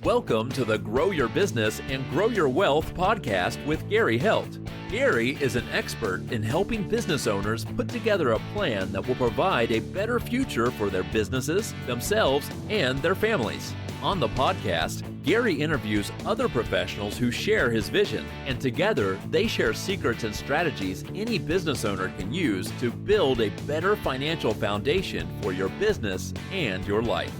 Welcome to the Grow Your Business and Grow Your Wealth podcast with Gary Helt. Gary is an expert in helping business owners put together a plan that will provide a better future for their businesses, themselves, and their families. On the podcast, Gary interviews other professionals who share his vision, and together they share secrets and strategies any business owner can use to build a better financial foundation for your business and your life.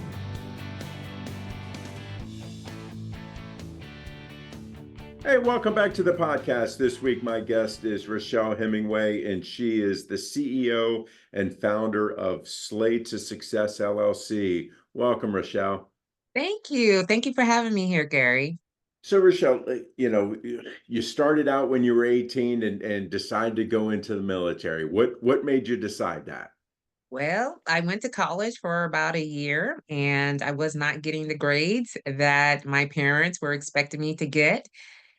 Hey, welcome back to the podcast. This week, my guest is Rochelle Hemingway, and she is the CEO and founder of Success LLC. Welcome, Rochelle. Thank you. Thank you for having me here, Gary. So, Rochelle, you started out when you were 18 and decided to go into the military. What made you decide that? Well, I went to college for about a year and I was not getting the grades that my parents were expecting me to get.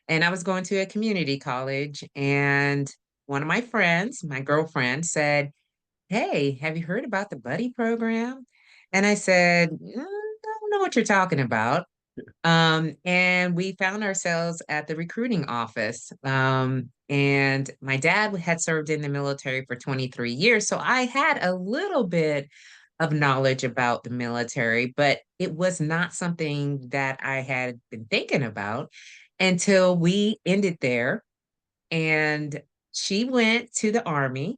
And I was going to a community college, and one of my friends, my girlfriend, said, "Hey, have you heard about the buddy program?" And I said, don't know what you're talking about." And we found ourselves at the recruiting office. And my dad had served in the military for 23 years. So I had a little bit of knowledge about the military, but it was not something that I had been thinking about until we ended there. And she went to the Army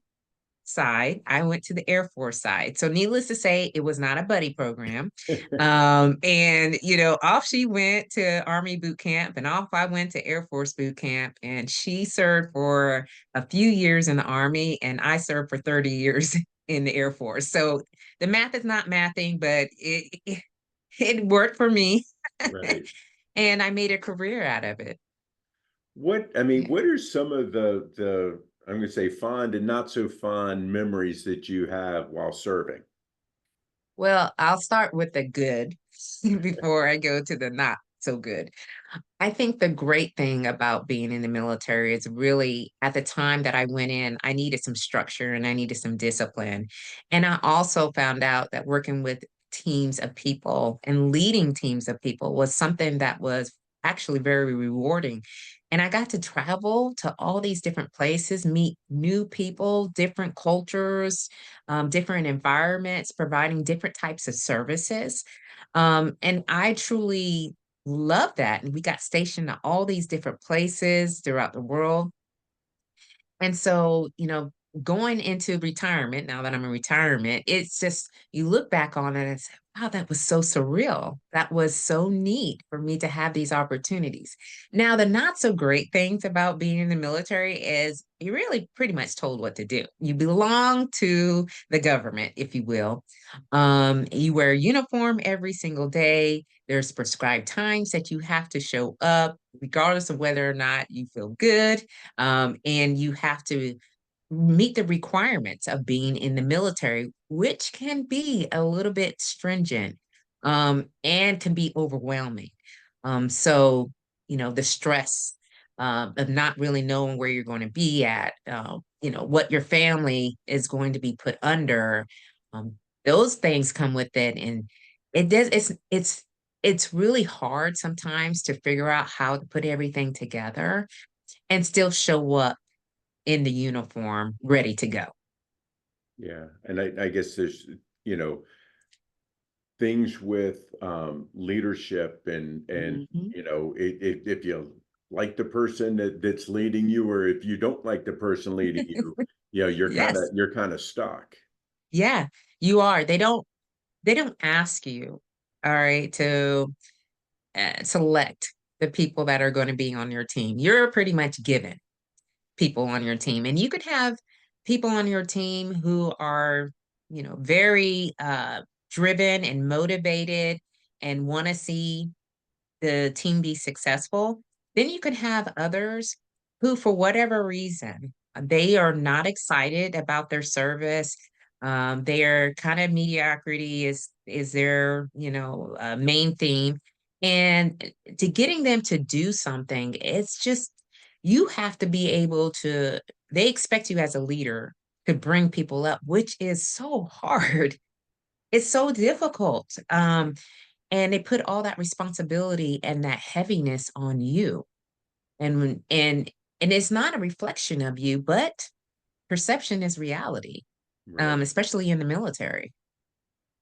side. I went to the Air Force side. So needless to say, it was not a buddy program. And off she went to Army boot camp and off I went to Air Force boot camp. And she served for a few years in the Army and I served for 30 years in the Air Force. So the math is not mathing, but it worked for me. Right. And I made a career out of it. What are some of the I'm going to say fond and not so fond memories that you have while serving? Well, I'll start with the good before I go to the not so good. I think the great thing about being in the military is really at the time that I went in, I needed some structure and I needed some discipline. And I also found out that working with teams of people and leading teams of people was something that was actually very rewarding. And I got to travel to all these different places, meet new people, different cultures, different environments, providing different types of services. And I truly love that. And we got stationed at all these different places throughout the world. And so, going into retirement, now that I'm in retirement, it's just, you look back on it and say, wow, that was so surreal. That was so neat for me to have these opportunities. Now, the not so great things about being in the military is you're really pretty much told what to do. You belong to the government, if you will. You wear a uniform every single day. There's prescribed times that you have to show up, regardless of whether or not you feel good. And you have to meet the requirements of being in the military, which can be a little bit stringent, and can be overwhelming. So, the stress of not really knowing where you're going to be at, what your family is going to be put under, um, those things come with it. And it's really hard sometimes to figure out how to put everything together and still show up in the uniform ready to go. Yeah. And I guess there's, things with leadership and Mhm. if you like the person that's leading you, or if you don't like the person leading you, you're kind of Yes. stuck. Yeah, you are. They don't ask you, all right, to select the people that are going to be on your team. You're pretty much given people on your team. And you could have people on your team who are, very driven and motivated and want to see the team be successful. Then you could have others who, for whatever reason, they are not excited about their service. Their kind of mediocrity is their main theme, and to getting them to do something, it's just you have to be able to. They expect you as a leader to bring people up, which is so hard. It's so difficult. And they put all that responsibility and that heaviness on you. And it's not a reflection of you, but perception is reality, Right. especially in the military.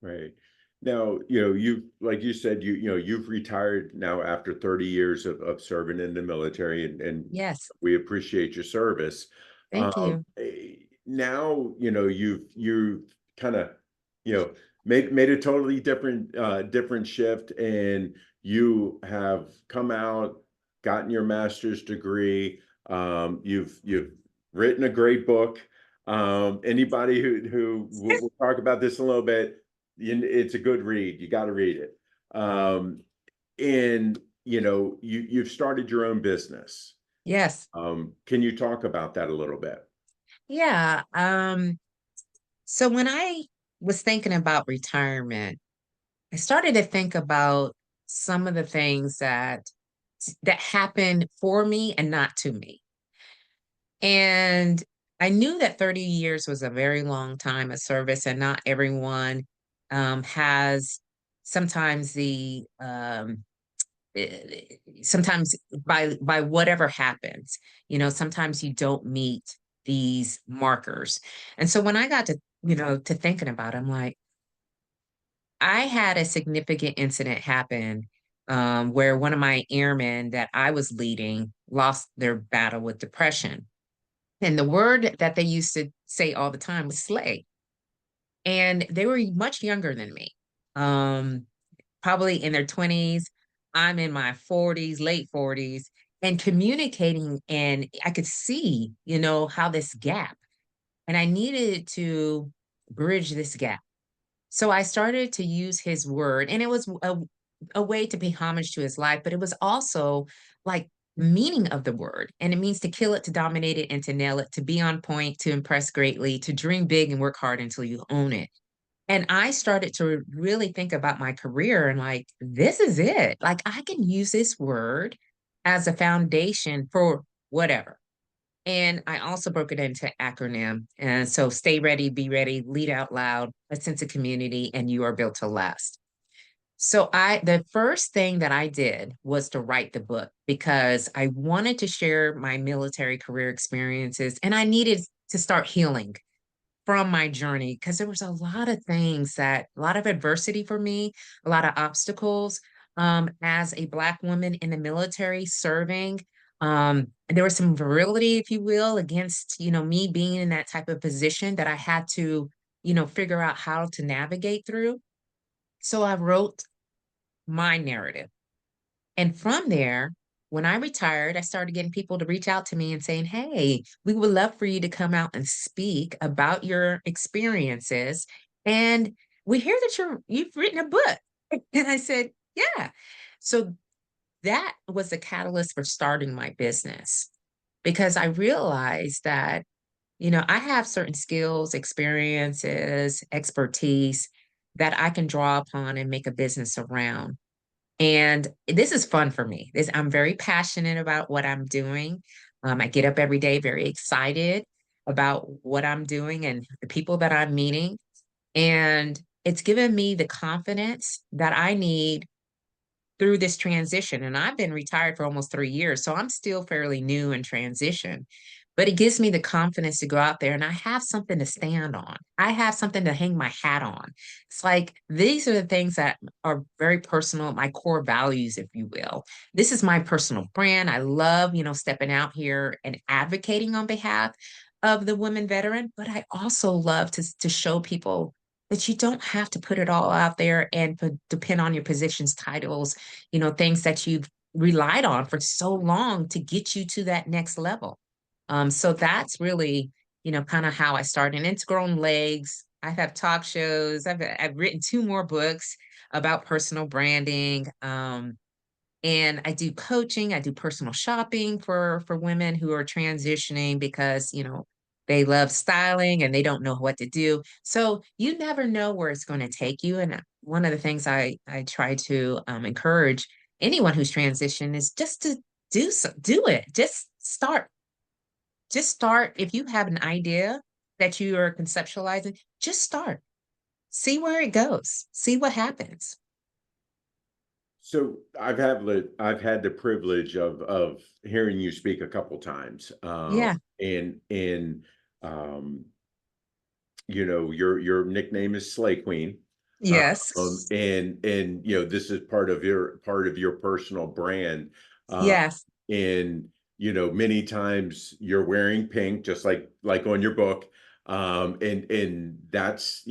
Right. Now, you like you said, you've retired now after 30 years of serving in the military, and Yes. we appreciate your service. Thank you. Now, you've kind of, made a totally different shift, and you have come out, gotten your master's degree. You've written a great book. Anybody who we'll talk about this a little bit, it's a good read. You got to read it. And you've started your own business. Yes. Can you talk about that a little bit? Yeah. So when I was thinking about retirement, I started to think about some of the things that happened for me and not to me. And I knew that 30 years was a very long time of service, and not everyone has sometimes eh, sometimes by whatever happens, sometimes you don't meet these markers. And so when I got to thinking about it, I'm like, I had a significant incident happen where one of my airmen that I was leading lost their battle with depression. And the word that they used to say all the time was slay. And they were much younger than me, um, probably in their 20s. I'm in my 40s, late 40s, and communicating. And I could see, how this gap, and I needed to bridge this gap. So I started to use his word, and it was a way to pay homage to his life, but it was also like meaning of the word. And it means to kill it, to dominate it, and to nail it, to be on point, to impress greatly, to dream big and work hard until you own it. And I started to really think about my career and like, this is it. Like, I can use this word as a foundation for whatever. And I also broke it into acronym. And so stay ready, be ready, lead out loud, a sense of community, and you are built to last. So the first thing that I did was to write the book because I wanted to share my military career experiences, and I needed to start healing from my journey because there was a lot of things a lot of adversity for me, a lot of obstacles as a Black woman in the military serving. There was some virility, if you will, against, me being in that type of position that I had to, figure out how to navigate through. So I wrote my narrative. And from there, when I retired, I started getting people to reach out to me and saying, "Hey, we would love for you to come out and speak about your experiences. And we hear that you've written a book." And I said, "Yeah." So that was the catalyst for starting my business because I realized that, I have certain skills, experiences, expertise that I can draw upon and make a business around. And this is fun for me. I'm very passionate about what I'm doing. I get up every day very excited about what I'm doing and the people that I'm meeting. And it's given me the confidence that I need through this transition. And I've been retired for almost 3 years, so I'm still fairly new in transition. But it gives me the confidence to go out there and I have something to stand on. I have something to hang my hat on. It's like these are the things that are very personal, my core values, if you will. This is my personal brand. I love, stepping out here and advocating on behalf of the women veteran, but I also love to show people that you don't have to put it all out there and depend on your positions, titles, things that you've relied on for so long to get you to that next level. So that's really, kind of how I started. And it's grown legs. I have talk shows. I've written two more books about personal branding. And I do coaching. I do personal shopping for women who are transitioning because, they love styling and they don't know what to do. So you never know where it's going to take you. And one of the things I try to encourage anyone who's transitioned is just to do it. Just start. Just start. If you have an idea that you are conceptualizing, just start. See where it goes. See what happens. So I've had the privilege of hearing you speak a couple times, Yeah. and um, your nickname is Slay Queen, Yes. and this is part of your personal brand, uh, Yes. and many times you're wearing pink, just like on your book, and that's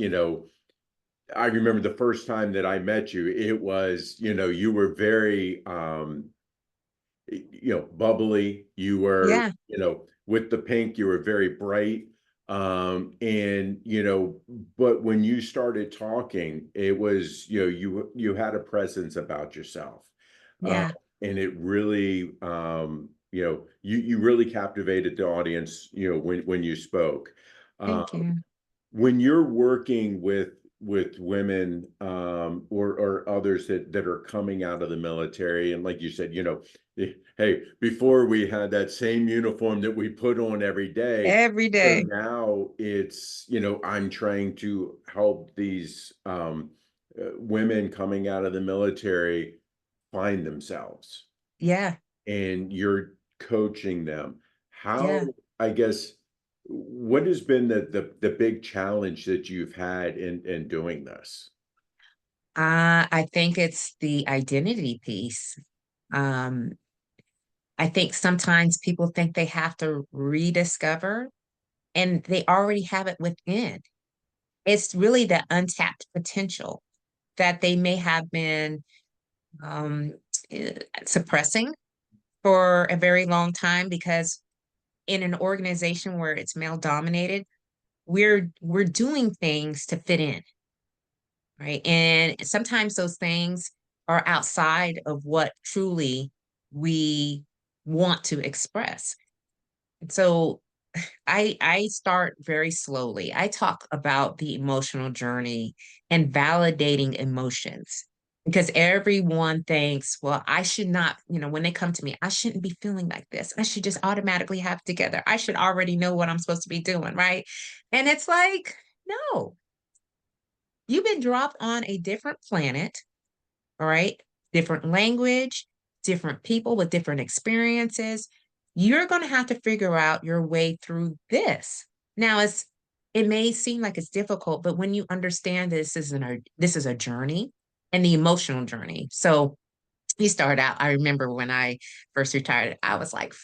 I remember the first time that I met you, it was, you were very, bubbly. You were, Yeah. with the pink, you were very bright. And, but when you started talking, it was, you had a presence about yourself. Uh, Yeah. and it really, you really captivated the audience, when you spoke. Uh, Thank you. when you're working with women, or others that are coming out of the military, and like you said, hey, before we had that same uniform that we put on every day, Every so day. now it's, I'm trying to help these, women coming out of the military find themselves, Yeah. and you're coaching them. How, Yeah. I guess, what has been the big challenge that you've had in doing this? I think it's the identity piece. Um, I think sometimes people think they have to rediscover and they already have it within. It's really the untapped potential that they may have been um, eh, suppressing for a very long time because in an organization where it's male dominated, we're doing things to fit in, right? And sometimes those things are outside of what truly we want to express. So I start very slowly. I talk about the emotional journey and validating emotions because everyone thinks, well, I should not, when they come to me, I shouldn't be feeling like this. I should just automatically have it together. I should already know what I'm supposed to be doing, right? And it's like, no, you've been dropped on a different planet, all right? Different language, different people with different experiences. You're going to have to figure out your way through this. Now, it may seem like it's difficult, but when you understand this is a journey and the emotional journey. So you start out. I remember when I first retired, I was like,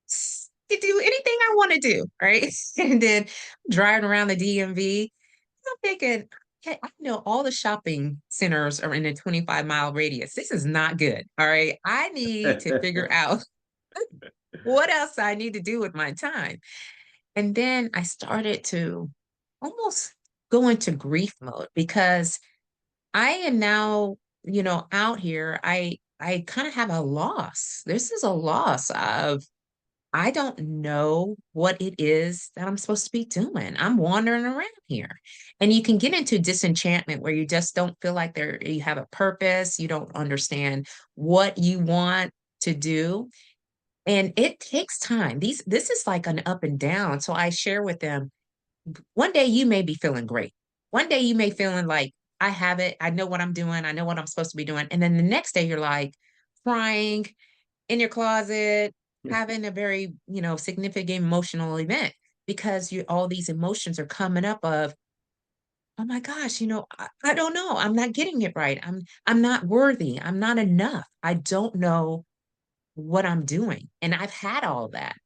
to do anything I want to do, right? And then driving around the DMV, I'm thinking, okay, I know all the shopping centers are in a 25-mile radius. This is not good. All right. I need to figure out what else I need to do with my time. And then I started to almost go into grief mode because I am now, out here. I kind of have a loss. This is a loss of I don't know what it is that I'm supposed to be doing. I'm wandering around here. And you can get into disenchantment where you just don't feel like you have a purpose, you don't understand what you want to do. And it takes time. This is like an up and down. So I share with them, one day you may be feeling great. One day you may feeling like I have it, I know what I'm doing, I know what I'm supposed to be doing. And then the next day you're like crying in your closet, having a very, significant emotional event because all these emotions are coming up of, oh my gosh, I don't know. I'm not getting it right. I'm not worthy. I'm not enough. I don't know what I'm doing. And I've had all that.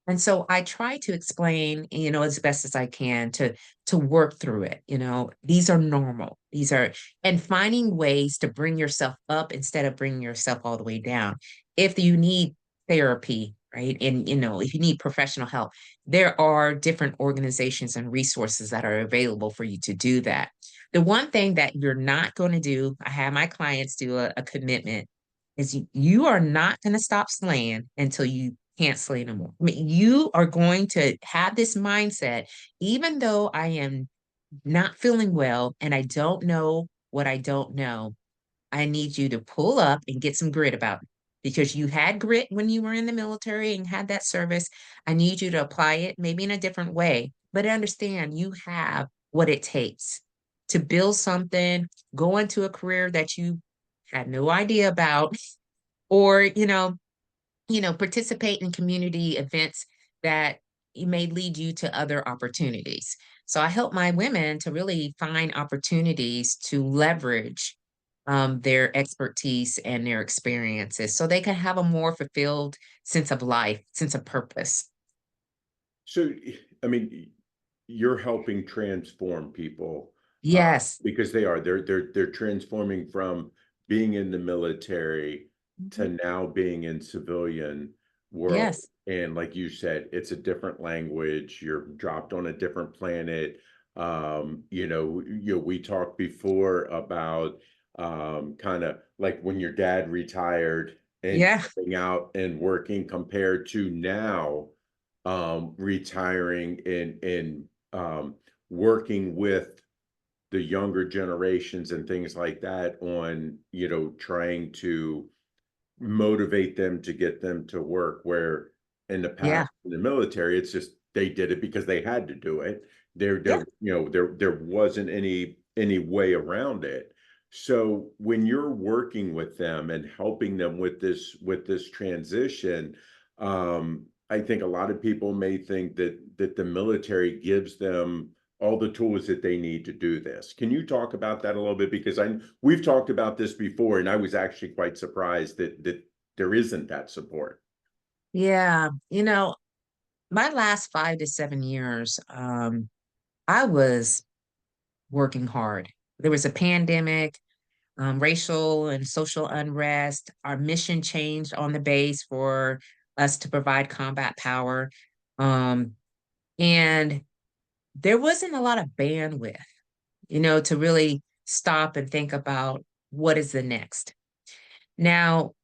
And so I try to explain, as best as I can to work through it. These are normal. And finding ways to bring yourself up instead of bringing yourself all the way down. If you need therapy, right? And if you need professional help, there are different organizations and resources that are available for you to do that. The one thing that you're not going to do, I have my clients do a commitment is you are not going to stop slaying until you can't slay no more. I mean, you are going to have this mindset, even though I am not feeling well and I don't know what I don't know, I need you to pull up and get some grit about it because you had grit when you were in the military and had that service. I need you to apply it maybe in a different way, but understand you have what it takes to build something, go into a career that you had no idea about, or, participate in community events that may lead you to other opportunities. So I help my women to really find opportunities to leverage their expertise and their experiences so they can have a more fulfilled sense of life, sense of purpose. So, I mean, you're helping transform people Yes. because they're transforming from being in the military to Mhm. now being in civilian world. Yes. And like you said, it's a different language. You're dropped on a different planet. We talked before about kind of like when your dad retired and Yeah. going out and working compared to now retiring and working with the younger generations and things like that on, trying to motivate them to get them to work, where in the Yeah. past in the military it's just they did it because they had to do it. there Yeah. there there wasn't any way around it. So when you're working with them and helping them with this transition, I think a lot of people may think that the military gives them all the tools that they need to do this. Can you talk about that a little bit? Because we've talked about this before, and I was actually quite surprised that there isn't that support. Yeah. My last 5 to 7 years, I was working hard. There was a pandemic, racial and social unrest. Our mission changed on the base for us to provide combat power. Um, and there wasn't a lot of bandwidth, to really stop and think about what is the next. Now,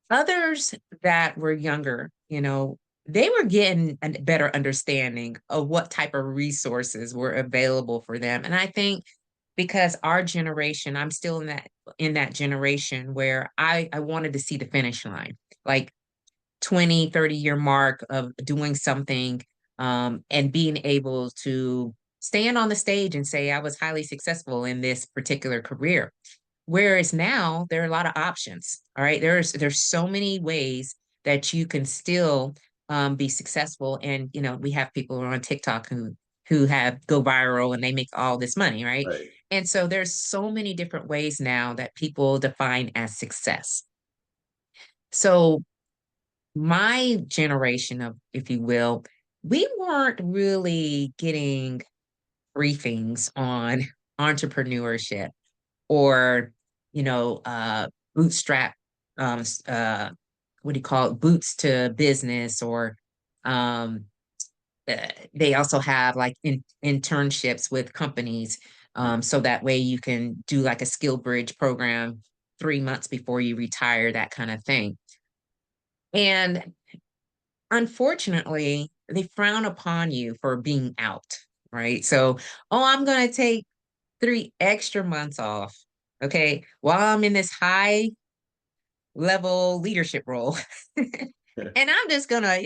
others that were younger, they were getting a better understanding of what type of resources were available for them. And I think because our generation, I'm still in that generation where I wanted to see the finish line, like 20, 30-year mark of doing something, and being able to stand on the stage and say I was highly successful in this particular career. Whereas now there are a lot of options. All right. There's so many ways that you can still be successful. And we have people who are on TikTok who have go viral and they make all this money, right? Right. And so there's so many different ways now that people define as success. So my generation of, if you will, we weren't really getting briefings on entrepreneurship or bootstrap, what do you call it, boots to business, or um they also have like internships with companies, so that way you can do like a skill bridge program 3 months before you retire, that kind of thing. And unfortunately they frown upon you for being out, right? So, oh, I'm going to take 3 extra months off. Okay. While I'm in this high level leadership role. And I'm just gonna,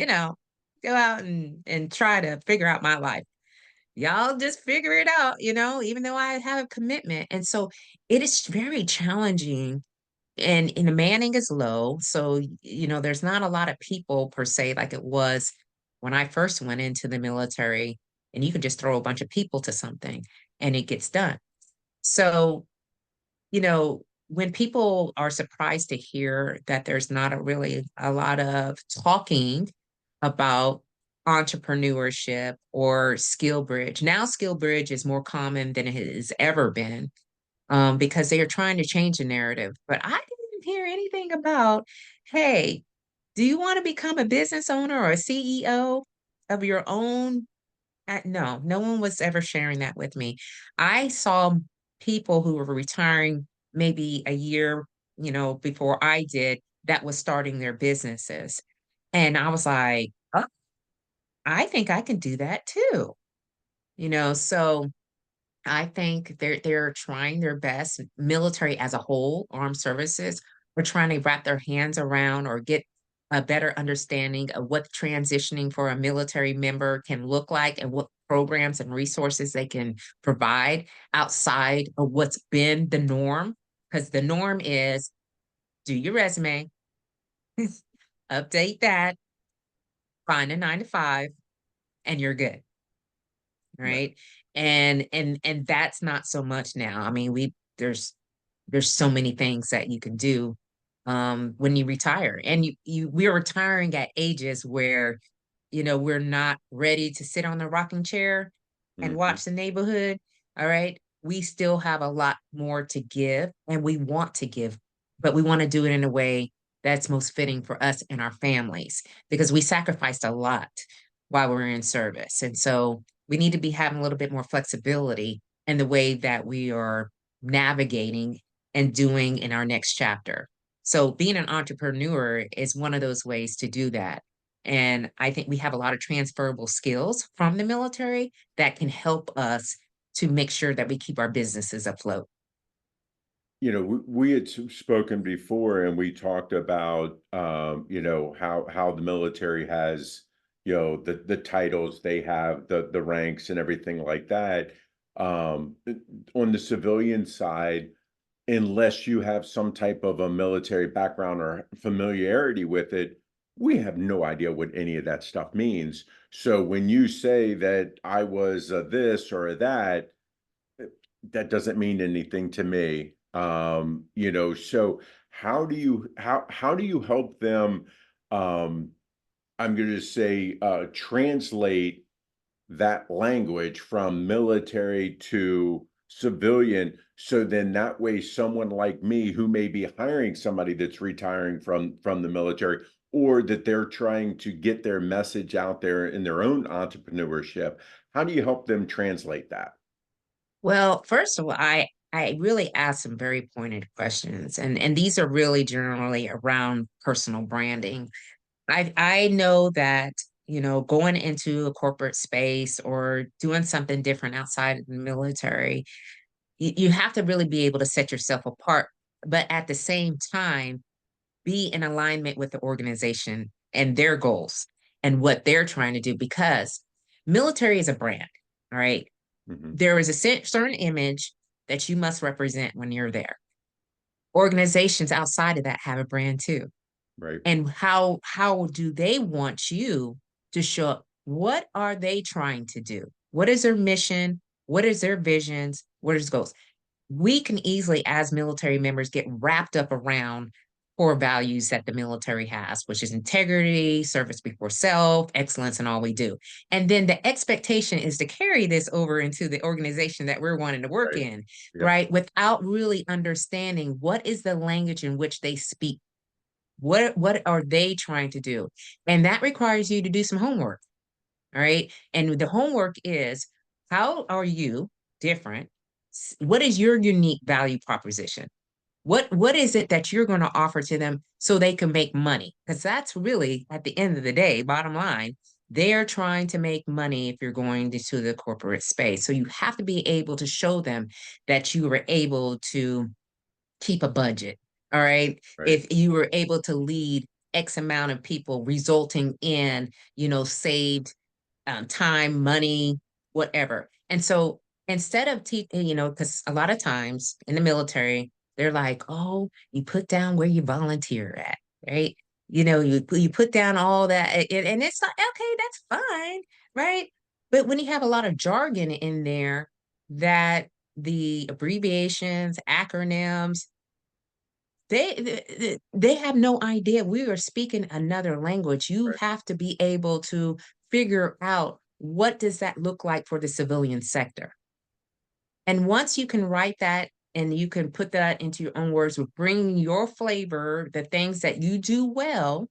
go out and try to figure out my life. Y'all just figure it out, even though I have a commitment. And so it is very challenging, and the manning is low. So, there's not a lot of people per se like it was when I first went into the military, and you can just throw a bunch of people to something and it gets done. So, when people are surprised to hear that there's not really a lot of talking about entrepreneurship or skill bridge. Now skill bridge is more common than it has ever been, because they are trying to change the narrative. But I didn't hear anything about, hey, do you want to become a business owner or a CEO of your own? No, no one was ever sharing that with me. I saw people who were retiring maybe a year, before I did, that was starting their businesses. And I was like, oh, I think I can do that too. So I think they're trying their best. Military as a whole, armed services, are trying to wrap their hands around or get a better understanding of what transitioning for a military member can look like and what programs and resources they can provide outside of what's been the norm. because the norm is do your resume, update that, find a 9 to 5, and you're good. Right. Right. And that's not so much now. I mean, there's so many things that you can do when you retire. And we're retiring at ages where, we're not ready to sit on the rocking chair and Mhm. watch the neighborhood. All right. We still have a lot more to give, and we want to give, but we want to do it in a way that's most fitting for us and our families, because we sacrificed a lot while we were in service. And so we need to be having a little bit more flexibility in the way that we are navigating and doing in our next chapter. So being an entrepreneur is one of those ways to do that. And I think we have a lot of transferable skills from the military that can help us to make sure that we keep our businesses afloat. We had spoken before, and we talked about, how the military has, the titles they have, the ranks and everything like that. Um, on the civilian side, unless you have some type of a military background or familiarity with it, we have no idea what any of that stuff means. So when you say that I was this or that, that doesn't mean anything to me. So how do you help them, um, I'm going to say, translate that language from military to civilian, so then that way someone like me who may be hiring somebody that's retiring from the military, or that they're trying to get their message out there in their own entrepreneurship, how do you help them translate that? Well, first of all, I really ask some very pointed questions, and these are really generally around personal branding. I know that, going into a corporate space or doing something different outside of the military, you have to really be able to set yourself apart, but at the same time, be in alignment with the organization and their goals and what they're trying to do, because military is a brand. All right. Hmm. There is a certain image that you must represent when you're there. Organizations outside of that have a brand too. Right. And how do they want you to show up? What are they trying to do? What is their mission? What is their visions? What is goals? We can easily, as military members, get wrapped up around core values that the military has, which is integrity, service before self, excellence in all we do. And then the expectation is to carry this over into the organization that we're wanting to work Right. in, Yep. right? Without really understanding what is the language in which they speak. What are they trying to do? And that requires you to do some homework. All right. And the homework is, how are you different? What is your unique value proposition? What is it that you're going to offer to them so they can make money? Because that's really, at the end of the day, bottom line, they're trying to make money if you're going to the corporate space. So you have to be able to show them that you were able to keep a budget. All right. Right. If you were able to lead X amount of people, resulting in, saved time, money, whatever. And so instead of teaching, because a lot of times in the military, they're like, oh, you put down where you volunteer at, right? You put down all that, and it's like, okay, that's fine, right? But when you have a lot of jargon in there, that the abbreviations, acronyms, they have no idea we are speaking another language. You Right. have to be able to figure out, what does that look like for the civilian sector. And once you can write that and you can put that into your own words, with bringing your flavor, the things that you do well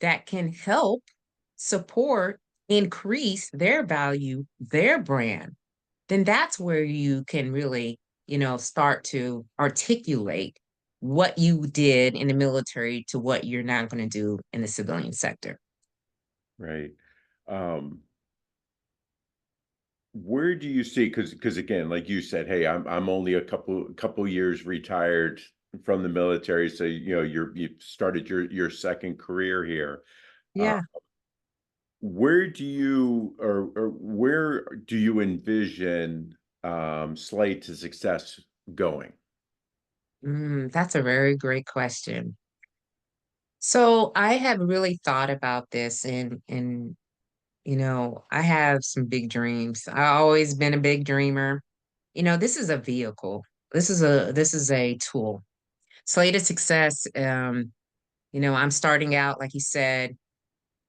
that can help support, increase their value, their brand, then that's where you can really, start to articulate what you did in the military to what you're now going to do in the civilian sector. Right. Um, where do you see, because again, like you said, hey, I'm only a couple years retired from the military, so you've started your second career here. Uh, Yeah. where do you, or where do you envision Slate to Success going? That's a very great question. So I have really thought about this and I have some big dreams. I've always been a big dreamer. This is a vehicle. This is a tool. Slated Success, I'm starting out, like you said,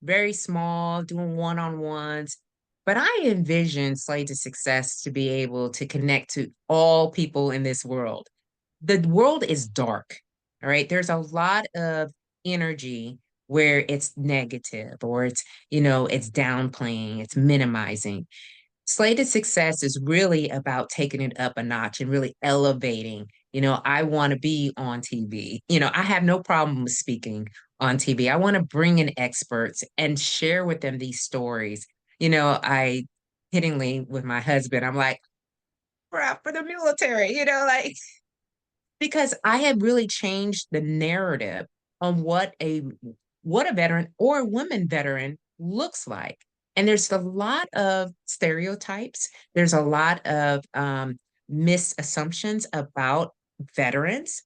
very small, doing one-on-ones. But I envision Slated Success to be able to connect to all people in this world. The world is dark. All right. There's a lot of energy where it's negative or it's downplaying, it's minimizing. Slated Success is really about taking it up a notch and really elevating. I want to be on TV. I have no problem with speaking on TV. I want to bring in experts and share with them these stories. I hittingly with my husband, I'm like, we're out for the military, like because I have really changed the narrative on what a veteran or a woman veteran looks like. And there's a lot of stereotypes. There's a lot of misassumptions about veterans.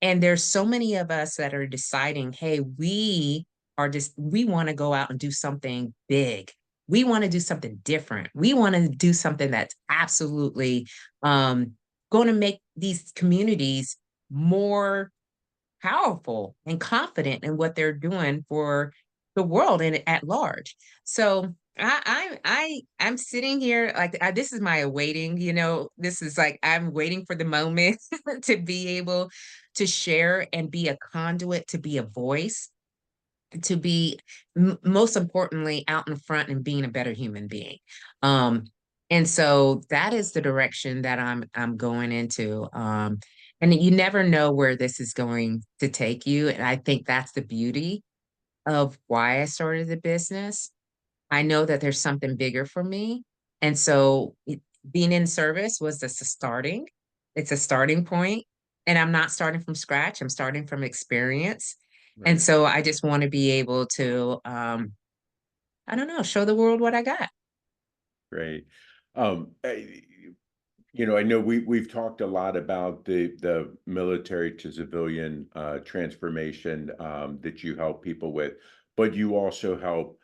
And there's so many of us that are deciding, hey, we want to go out and do something big. We want to do something different. We want to do something that's absolutely going to make these communities more powerful and confident in what they're doing for the world and at large. So I'm sitting here like this is my awaiting, this is like I'm waiting for the moment to be able to share and be a conduit, to be a voice, to be most importantly out in front and being a better human being. Um, and so that is the direction that I'm going into. And you never know where this is going to take you. And I think that's the beauty of why I started the business. I know that there's something bigger for me. And so being in service was just a starting. It's a starting point. And I'm not starting from scratch. I'm starting from experience. And Right. so I just want to be able to, I don't know, show the world what I got. Great. Um, eh, I know we've talked a lot about the military to civilian transformation that you help people with, but you also help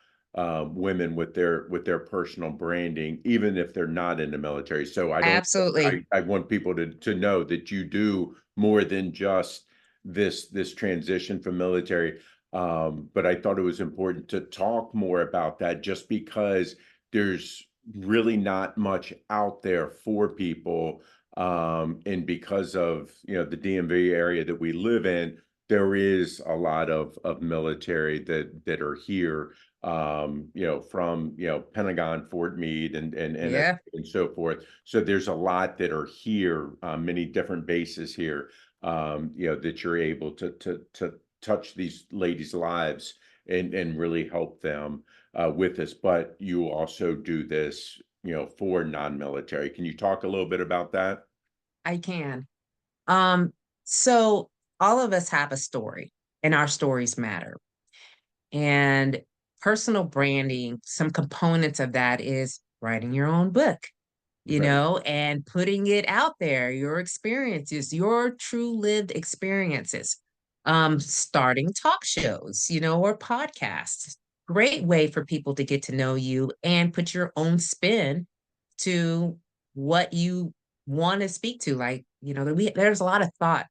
women with their personal branding, even if they're not in the military. So I don't Absolutely. I want people to know that you do more than just this transition from military. But I thought it was important to talk more about that just because there's really not much out there for people. And because of, the DMV area that we live in, there is a lot of military that are here, from, Pentagon, Fort Meade Yeah. and so forth. So there's a lot that are here, many different bases here, that you're able to touch these ladies' lives and really help them with this, but you also do this, for non-military. Can you talk a little bit about that? I can. So all of us have a story and our stories matter. And personal branding, some components of that is writing your own book, Right. and putting it out there, your experiences, your true lived experiences. Starting talk shows, or podcasts. Great way for people to get to know you and put your own spin to what you want to speak to. Like, there's a lot of thought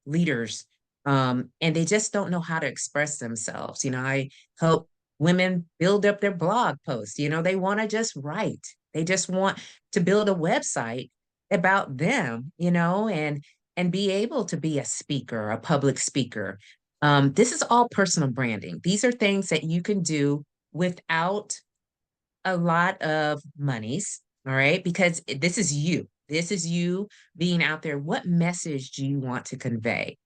leaders, and they just don't know how to express themselves. I help women build up their blog posts. They want to just write. They just want to build a website about them, and be able to be a speaker, a public speaker. This is all personal branding. These are things that you can do without a lot of monies, all right? Because this is you. This is you being out there. What message do you want to convey?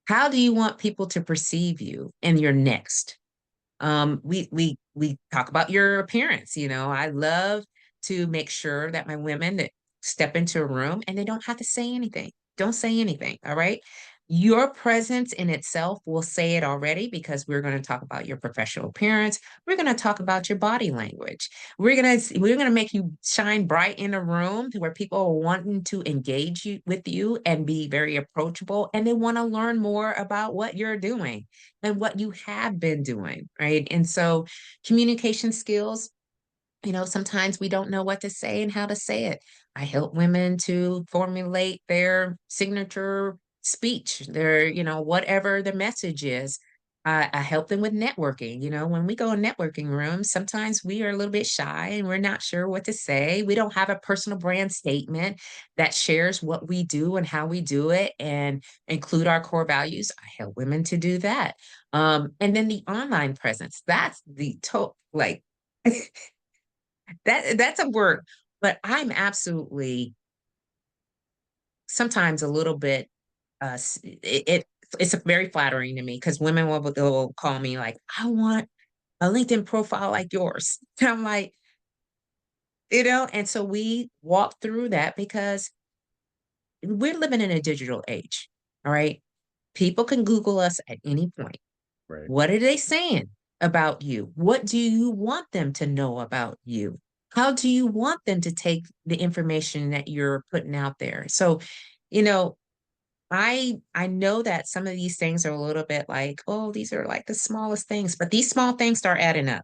How do you want people to perceive you in your next? We talk about your appearance. I love to make sure that my women that step into a room and they don't have to say anything. Don't say anything. All right. Your presence in itself will say it already, because we're going to talk about your professional appearance. We're going to talk about your body language. We're going to make you shine bright in a room to where people are wanting to engage with you and be very approachable, and they want to learn more about what you're doing and what you have been doing, right? And so communication skills, sometimes we don't know what to say and how to say it. I help women to formulate their signature speech, whatever the message is. I help them with networking. When we go in networking rooms, sometimes we are a little bit shy and we're not sure what to say. We don't have a personal brand statement that shares what we do and how we do it and include our core values. I help women to do that. And then the online presence, that's the like that's a work, but I'm absolutely sometimes a little bit it's very flattering to me, because women will call me like, I want a LinkedIn profile like yours. And I'm like, and so we walk through that, because we're living in a digital age. All right. People can Google us at any point. Right. What are they saying about you? What do you want them to know about you? How do you want them to take the information that you're putting out there? So, you know, I know that some of these things are a little bit like, oh, these are like the smallest things, but these small things start adding up.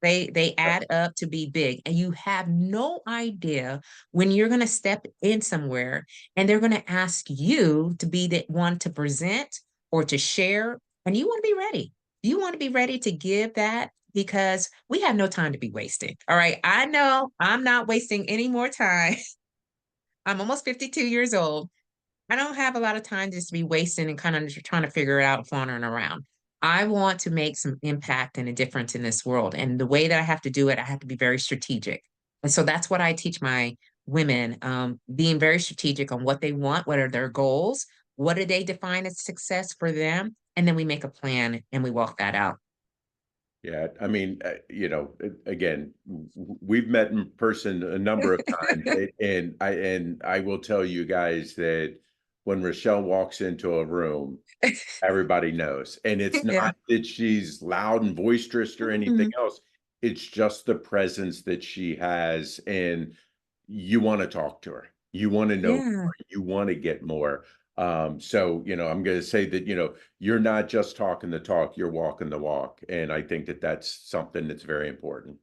They add up to be big, and you have no idea when you're going to step in somewhere and they're going to ask you to be the one to present or to share, and you want to be ready. You want to be ready to give that, because we have no time to be wasting. All right. I know I'm not wasting any more time. I'm almost 52 years old. I don't have a lot of time just to be wasting and kind of trying to figure it out, floundering around. I want to make some impact and a difference in this world. And the way that I have to do it, I have to be very strategic. And so that's what I teach my women, being very strategic on what they want, what are their goals, what do they define as success for them? And then we make a plan and we walk that out. Yeah, I mean, again, we've met in person a number of times, and I will tell you guys that when Rochelle walks into a room, everybody knows. And it's Yeah. not that she's loud and boisterous or anything Mhm. else. It's just the presence that she has, and you want to talk to her. You want to know Yeah. more. You want to get more. So, I'm going to say that, you're not just talking the talk, you're walking the walk. And I think that that's something that's very important.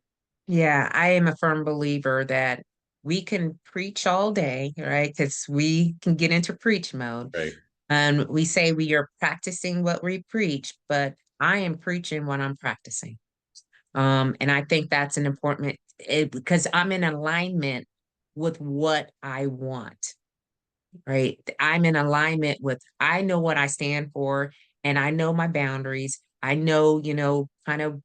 Yeah, I am a firm believer that we can preach all day, right? Because we can get into preach mode. Right. And we say we are practicing what we preach, but I am preaching what I'm practicing. And I think that's an important, because I'm in alignment with what I want, right? I'm in alignment with, I know what I stand for, and I know my boundaries. I know, kind of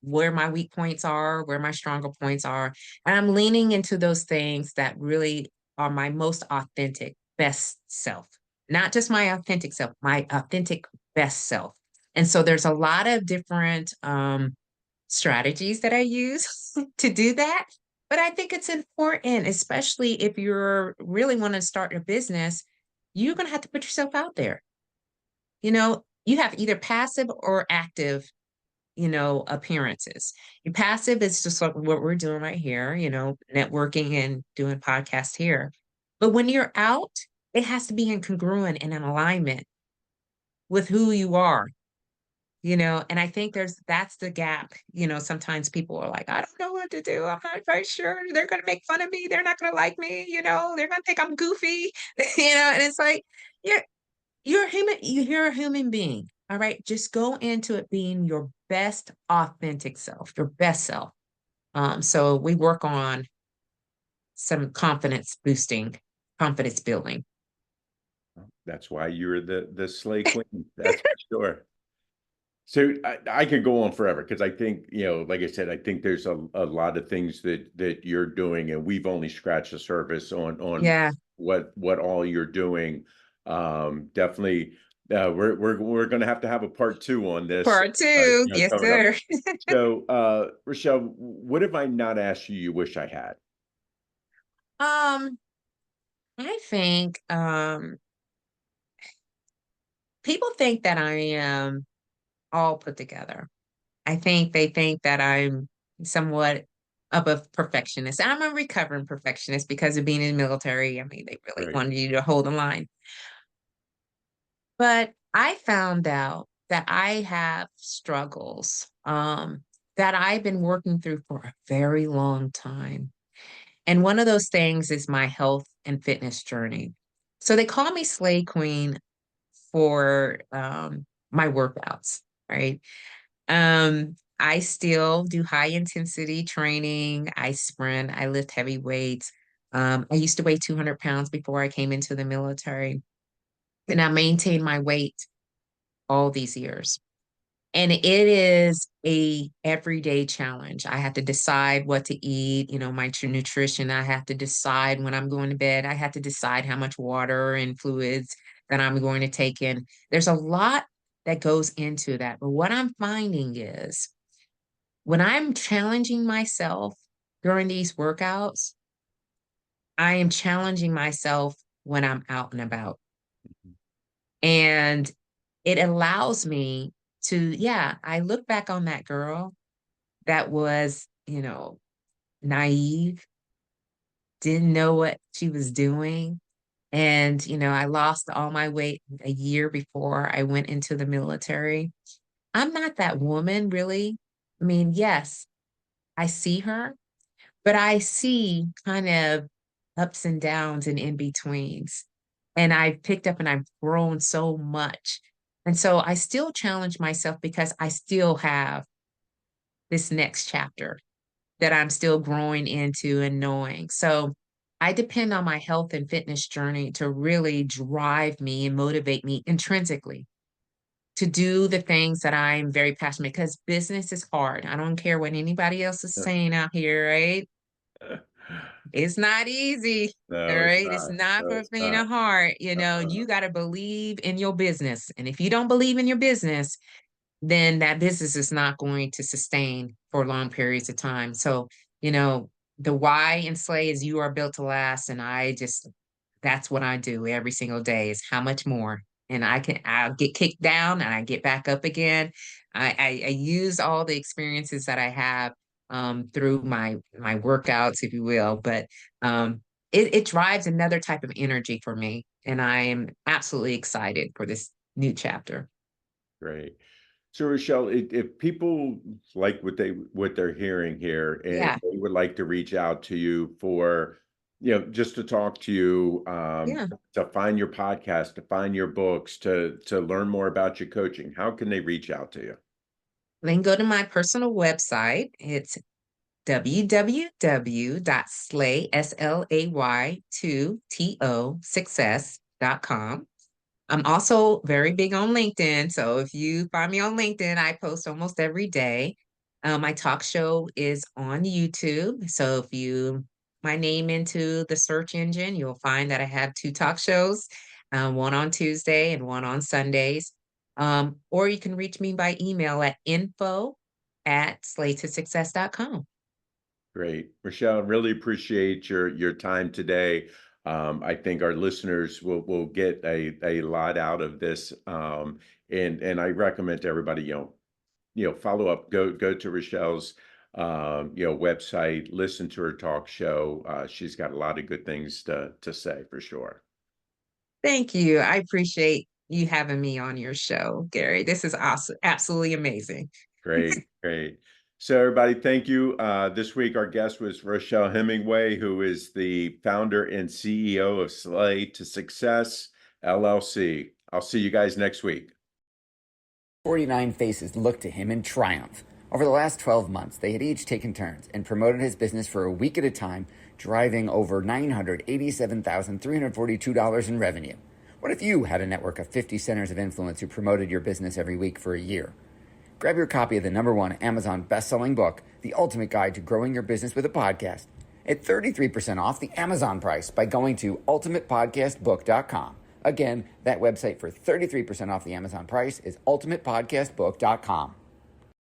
where my weak points are, where my stronger points are. And I'm leaning into those things that really are my most authentic, best self. Not just my authentic self, my authentic best self. And so there's a lot of different strategies that I use to do that. But I think it's important, especially if you're really want to start a business, you're going to have to put yourself out there. You have either passive or active, appearances. Your passive is just like what we're doing right here, networking and doing podcasts here. But when you're out, it has to be in congruent and in alignment with who you are, and I think that's the gap. Sometimes people are like, I don't know what to do. I'm not quite sure. They're gonna make fun of me. They're not gonna like me, they're gonna think I'm goofy, and it's like, you're you're human, you're a human being. All right. Just go into it being your best authentic self, your best self. So we work on some confidence boosting, confidence building. That's why you're the Slay Queen. That's for sure. So I could go on forever because I think, like I said, I think there's a lot of things that you're doing, and we've only scratched the surface on Yeah. what all you're doing. Definitely, we're going to have a part two on this. Part two. Yes, Coming up. sir. So, Rochelle, what have I not asked you? You wish I had. Um, I think people think that I am all put together. I think they think that I'm somewhat of a perfectionist. I'm a recovering perfectionist because of being in the military. I mean, they really Right. wanted you to hold the line. But I found out that I have struggles that I've been working through for a very long time. And one of those things is my health and fitness journey. So they call me Slay Queen for my workouts, right? I still do high intensity training. I sprint, I lift heavy weights. I used to weigh 200 pounds before I came into the military, and I maintained my weight all these years. And it is a everyday challenge. I have to decide what to eat, my nutrition. I have to decide when I'm going to bed. I have to decide how much water and fluids that I'm going to take in. There's a lot that goes into that. But what I'm finding is when I'm challenging myself during these workouts, I am challenging myself when I'm out and about. And it allows me to, yeah, I look back on that girl that was, naive, didn't know what she was doing. And, I lost all my weight a year before I went into the military. I'm not that woman, really. I mean, yes, I see her, but I see kind of ups and downs and in betweens. And I've picked up and I've grown so much. And so I still challenge myself because I still have this next chapter that I'm still growing into and knowing. So I depend on my health and fitness journey to really drive me and motivate me intrinsically to do the things that I'm very passionate because business is hard. I don't care what anybody else is saying out here, right? It's not easy. All No, it's right. It's not. not No, for it's faint not. of heart. Uh-uh. You got to believe in your business. And if you don't believe in your business, then that business is not going to sustain for long periods of time. So, you know, the why in Slay is you are built to last. And that's what I do every single day is how much more. And I'll get kicked down and I get back up again. I use all the experiences that I have through my workouts, if you will, but it drives another type of energy for me. And I am absolutely excited for this new chapter. Great. So Rochelle, if people like what they're hearing here and Yeah. they would like to reach out to you for, just to talk to you, Yeah. to find your podcast, to find your books, to learn more about your coaching, how can they reach out to you? Then go to my personal website. It's www.slay2to success.com. I'm also very big on LinkedIn. So if you find me on LinkedIn, I post almost every day. My talk show is on YouTube. So if you my name into the search engine, you'll find that I have two talk shows, one on Tuesday and one on Sundays. Or you can reach me by email at info@slaytosuccess.com. Great. Rochelle, really appreciate your time today. I think our listeners will get a lot out of this. And I recommend to everybody, follow up, go to Rochelle's website, listen to her talk show. She's got a lot of good things to say for sure. Thank you. I appreciate you having me on your show, Gary. This is awesome. Absolutely amazing. Great, great. So everybody, thank you. This week our guest was Rochelle Hemingway, who is the founder and CEO of Slay to Success LLC. I'll see you guys next week. 49 faces looked to him in triumph. Over the last 12 months, they had each taken turns and promoted his business for a week at a time, driving over $987,342 in revenue. What if you had a network of 50 centers of influence who promoted your business every week for a year? Grab your copy of the #1 Amazon best-selling book, The Ultimate Guide to Growing Your Business with a Podcast, at 33% off the Amazon price by going to ultimatepodcastbook.com. Again, that website for 33% off the Amazon price is ultimatepodcastbook.com.